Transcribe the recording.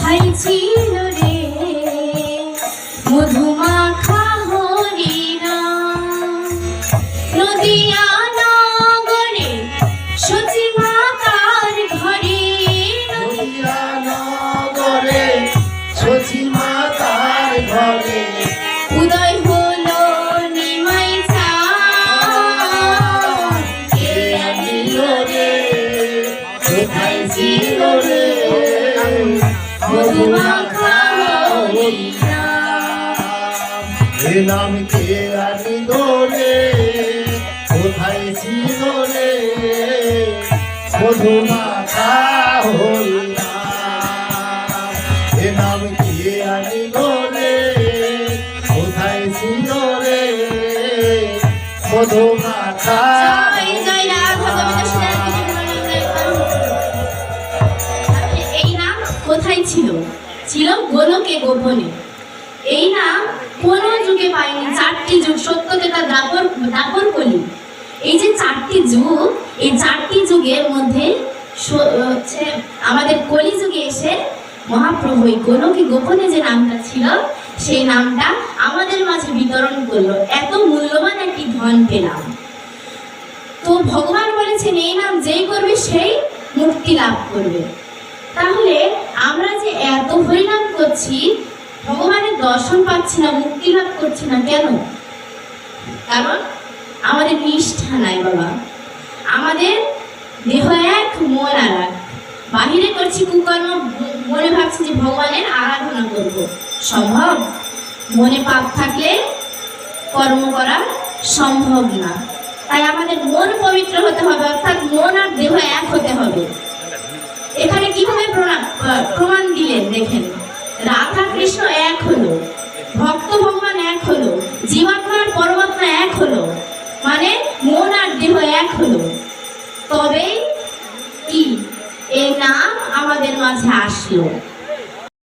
কোথায় ছিল রে মধুমাখা হরিনাম নদিয়া নগরে সচি মাতার ঘরে নদিয়া নগরে সচি মাতার ঘরে উদয় হলো নিমাই চাঁদ কে আনিল রে কোথায় ছিল রে মধুমাখা হরিনাম এ নাম কে আনিল রে কোথায় ছিল রে মধুমাখা হরিনাম এ নাম কে আনিল রে কোথায় ছিল রে মধুমাখা জয় জয় রাধা গোবিন্দ সীতারাম। এই নাম কোথায় ছিল? ছিল গোলকে গোপনে। এই নাম কোন যুগে পায়নি। চারটি যুগ, সত্যতেতা, দাপর কলি, এই যে চারটি যুগ, এই চারটি যুগের মধ্যে হচ্ছে আমাদের কলি যুগে এসে মহাপ্রভু এই গোলকে গোপনে যে নামটা ছিল সেই নামটা আমাদের মাঝে বিতরণ করলো। এত মূল্যবান একটি ধন পেলাম। তো ভগবান বলেছেন এই নাম যেই করবে সেই মুক্তি লাভ করবে। তাহলে আমরা যে এত হরিনাম করছি, ভগবানের দর্শন পাচ্ছি না, মুক্তি লাভ করছি না, কেন? কারণ আমাদের নিষ্ঠা নাই বাবা। আমাদের দেহ এক, মন আর এক। বাহিরে করছি কুকর্ম, মনে ভাবছি যে ভগবানের আরাধনা করব। সম্ভব? মনে পাপ থাকলে কর্ম করা সম্ভব না। তাই আমাদের মন পবিত্র হতে হবে, অর্থাৎ মন আর দেহ এক হতে হবে। এখানে কিভাবে প্রমাণ দিলেন দেখেন। রাধা কৃষ্ণ এক হলো, ভক্ত ভগবান এক হলো, জীবাত্মা আর পরমাত্মা এক হলো, মানে মন আর দেহ এক হলো। তবে কি এই নাম আমাদের মাঝে আসলো।